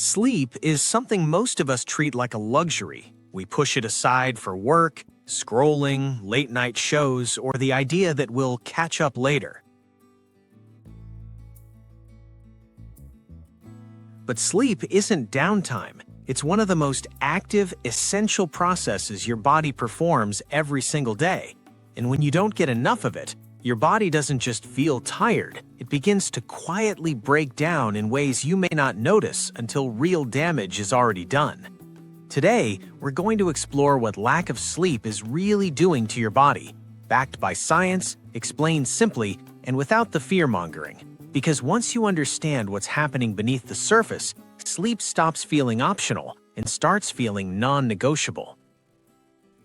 Sleep is something most of us treat like a luxury. We push it aside for work, scrolling, late-night shows, or the idea that we'll catch up later. But sleep isn't downtime. It's one of the most active, essential processes your body performs every single day. And when you don't get enough of it, your body doesn't just feel tired, it begins to quietly break down in ways you may not notice until real damage is already done. Today, we're going to explore what lack of sleep is really doing to your body, backed by science, explained simply, and without the fear-mongering. Because once you understand what's happening beneath the surface, sleep stops feeling optional and starts feeling non-negotiable.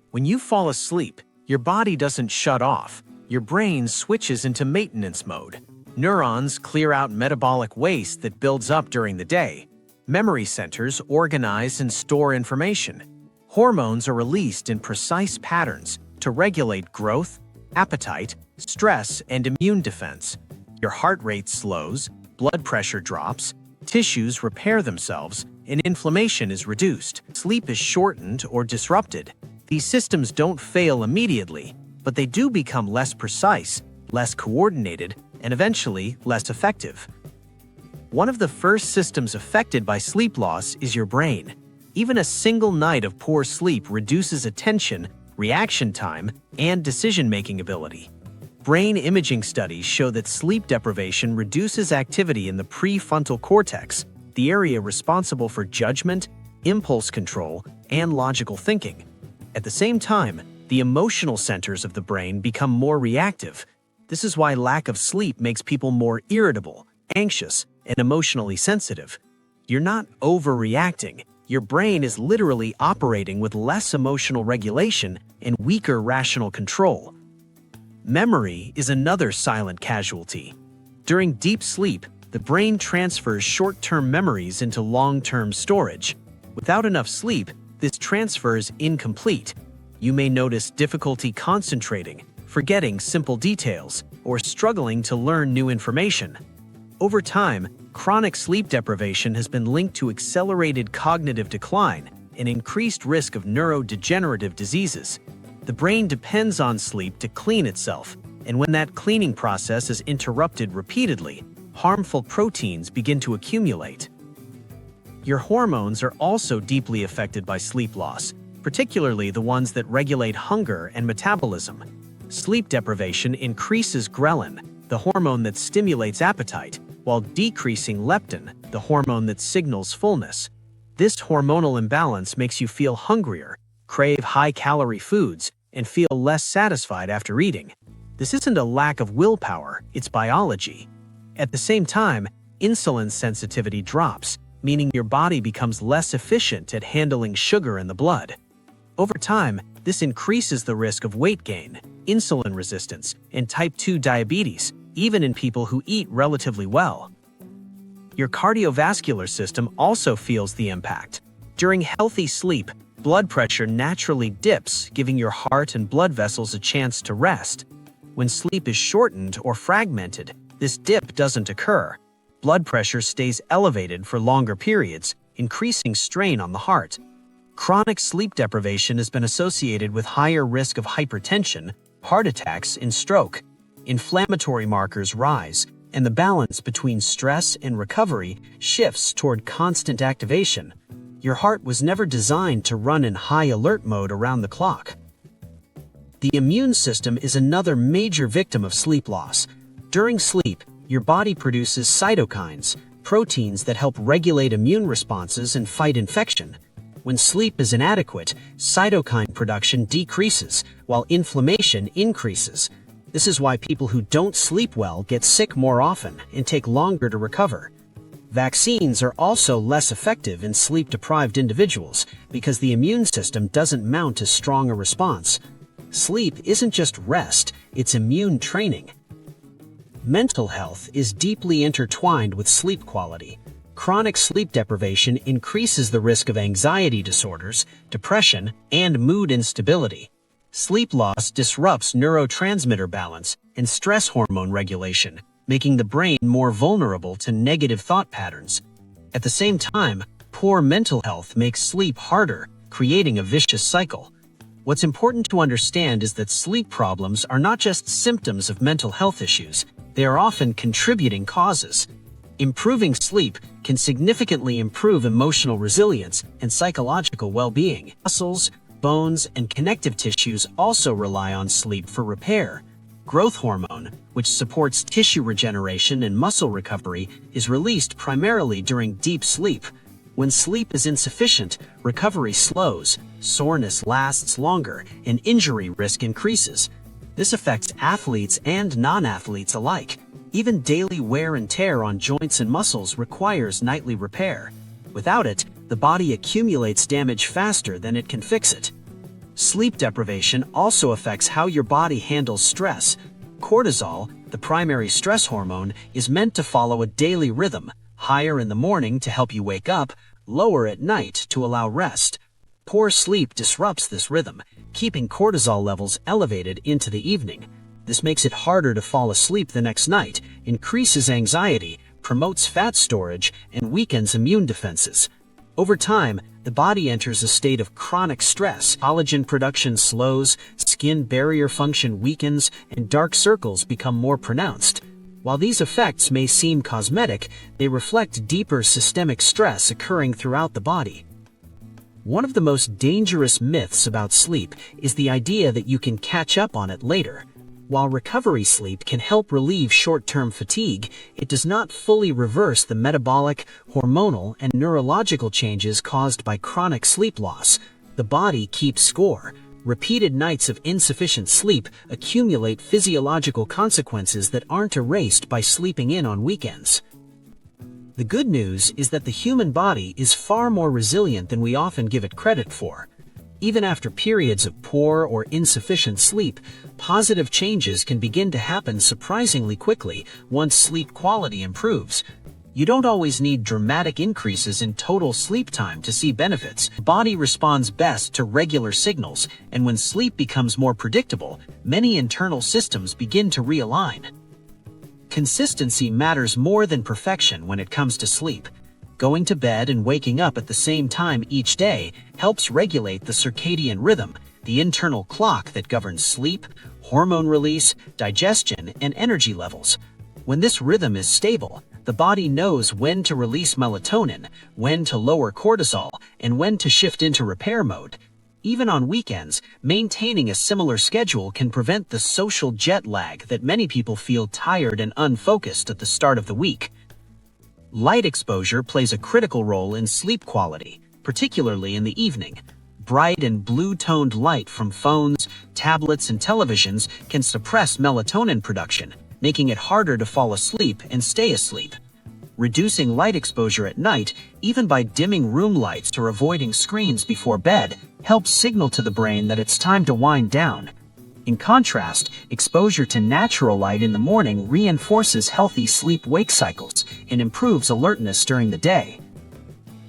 When you fall asleep, your body doesn't shut off. Your brain switches into maintenance mode. Neurons clear out metabolic waste that builds up during the day. Memory centers organize and store information. Hormones are released in precise patterns to regulate growth, appetite, stress, and immune defense. Your heart rate slows, blood pressure drops, tissues repair themselves, and inflammation is reduced. Sleep is shortened or disrupted. These systems don't fail immediately, but they do become less precise, less coordinated, and eventually less effective. One of the first systems affected by sleep loss is your brain. Even a single night of poor sleep reduces attention, reaction time, and decision-making ability. Brain imaging studies show that sleep deprivation reduces activity in the prefrontal cortex, the area responsible for judgment, impulse control, and logical thinking. At the same time, the emotional centers of the brain become more reactive. This is why lack of sleep makes people more irritable, anxious, and emotionally sensitive. You're not overreacting. Your brain is literally operating with less emotional regulation and weaker rational control. Memory is another silent casualty. During deep sleep, the brain transfers short-term memories into long-term storage. Without enough sleep, this transfer is incomplete. You may notice difficulty concentrating, forgetting simple details, or struggling to learn new information. Over time, chronic sleep deprivation has been linked to accelerated cognitive decline and increased risk of neurodegenerative diseases. The brain depends on sleep to clean itself, and when that cleaning process is interrupted repeatedly, harmful proteins begin to accumulate. Your hormones are also deeply affected by sleep loss, particularly the ones that regulate hunger and metabolism. Sleep deprivation increases ghrelin, the hormone that stimulates appetite, while decreasing leptin, the hormone that signals fullness. This hormonal imbalance makes you feel hungrier, crave high-calorie foods, and feel less satisfied after eating. This isn't a lack of willpower, it's biology. At the same time, insulin sensitivity drops, meaning your body becomes less efficient at handling sugar in the blood. Over time, this increases the risk of weight gain, insulin resistance, and type 2 diabetes, even in people who eat relatively well. Your cardiovascular system also feels the impact. During healthy sleep, blood pressure naturally dips, giving your heart and blood vessels a chance to rest. When sleep is shortened or fragmented, this dip doesn't occur. Blood pressure stays elevated for longer periods, increasing strain on the heart. Chronic sleep deprivation has been associated with higher risk of hypertension, heart attacks, and stroke. Inflammatory markers rise, and the balance between stress and recovery shifts toward constant activation. Your heart was never designed to run in high alert mode around the clock. The immune system is another major victim of sleep loss. During sleep, your body produces cytokines, proteins that help regulate immune responses and fight infection. When sleep is inadequate, cytokine production decreases, while inflammation increases. This is why people who don't sleep well get sick more often and take longer to recover. Vaccines are also less effective in sleep-deprived individuals because the immune system doesn't mount as strong a response. Sleep isn't just rest, it's immune training. Mental health is deeply intertwined with sleep quality. Chronic sleep deprivation increases the risk of anxiety disorders, depression, and mood instability. Sleep loss disrupts neurotransmitter balance and stress hormone regulation, making the brain more vulnerable to negative thought patterns. At the same time, poor mental health makes sleep harder, creating a vicious cycle. What's important to understand is that sleep problems are not just symptoms of mental health issues, they are often contributing causes. Improving sleep can significantly improve emotional resilience and psychological well-being. Muscles, bones, and connective tissues also rely on sleep for repair. Growth hormone, which supports tissue regeneration and muscle recovery, is released primarily during deep sleep. When sleep is insufficient, recovery slows, soreness lasts longer, and injury risk increases. This affects athletes and non-athletes alike. Even daily wear and tear on joints and muscles requires nightly repair. Without it, the body accumulates damage faster than it can fix it. Sleep deprivation also affects how your body handles stress. Cortisol, the primary stress hormone, is meant to follow a daily rhythm, higher in the morning to help you wake up, lower at night to allow rest. Poor sleep disrupts this rhythm, keeping cortisol levels elevated into the evening. This makes it harder to fall asleep the next night, increases anxiety, promotes fat storage, and weakens immune defenses. Over time, the body enters a state of chronic stress. Collagen production slows, skin barrier function weakens, and dark circles become more pronounced. While these effects may seem cosmetic, they reflect deeper systemic stress occurring throughout the body. One of the most dangerous myths about sleep is the idea that you can catch up on it later. While recovery sleep can help relieve short-term fatigue, it does not fully reverse the metabolic, hormonal, and neurological changes caused by chronic sleep loss. The body keeps score. Repeated nights of insufficient sleep accumulate physiological consequences that aren't erased by sleeping in on weekends. The good news is that the human body is far more resilient than we often give it credit for. Even after periods of poor or insufficient sleep, positive changes can begin to happen surprisingly quickly once sleep quality improves. You don't always need dramatic increases in total sleep time to see benefits. The body responds best to regular signals, and when sleep becomes more predictable, many internal systems begin to realign. Consistency matters more than perfection when it comes to sleep. Going to bed and waking up at the same time each day helps regulate the circadian rhythm, the internal clock that governs sleep, hormone release, digestion, and energy levels. When this rhythm is stable, the body knows when to release melatonin, when to lower cortisol, and when to shift into repair mode. Even on weekends, maintaining a similar schedule can prevent the social jet lag that many people feel tired and unfocused at the start of the week. Light exposure plays a critical role in sleep quality, particularly in the evening. Bright and blue-toned light from phones, tablets, and televisions can suppress melatonin production, making it harder to fall asleep and stay asleep. Reducing light exposure at night, even by dimming room lights or avoiding screens before bed, helps signal to the brain that it's time to wind down. In contrast, exposure to natural light in the morning reinforces healthy sleep-wake cycles and improves alertness during the day.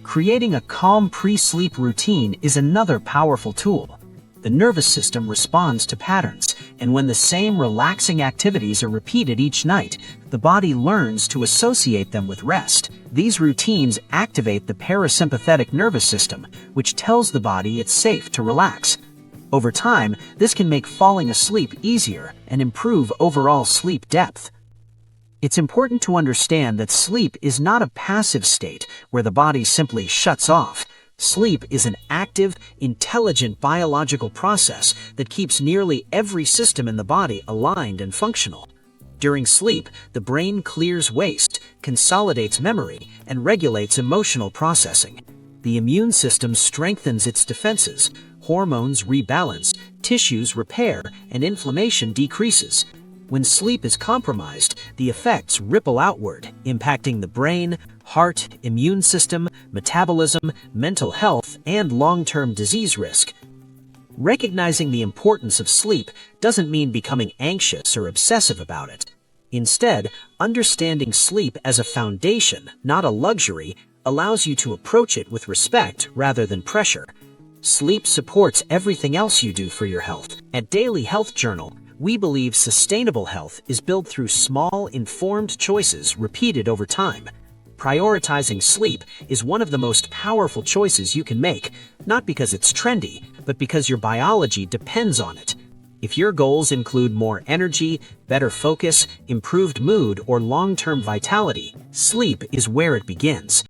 Creating a calm pre-sleep routine is another powerful tool. The nervous system responds to patterns, and when the same relaxing activities are repeated each night, the body learns to associate them with rest. These routines activate the parasympathetic nervous system, which tells the body it's safe to relax. Over time, this can make falling asleep easier and improve overall sleep depth. It's important to understand that sleep is not a passive state where the body simply shuts off. Sleep is an active, intelligent biological process that keeps nearly every system in the body aligned and functional. During sleep, the brain clears waste, consolidates memory, and regulates emotional processing. The immune system strengthens its defenses, hormones rebalance, tissues repair, and inflammation decreases. When sleep is compromised, the effects ripple outward, impacting the brain, heart, immune system, metabolism, mental health, and long-term disease risk. Recognizing the importance of sleep doesn't mean becoming anxious or obsessive about it. Instead, understanding sleep as a foundation, not a luxury, allows you to approach it with respect rather than pressure. Sleep supports everything else you do for your health. At Daily Health Journal, we believe sustainable health is built through small, informed choices repeated over time. Prioritizing sleep is one of the most powerful choices you can make, not because it's trendy, but because your biology depends on it. If your goals include more energy, better focus, improved mood, or long-term vitality, sleep is where it begins.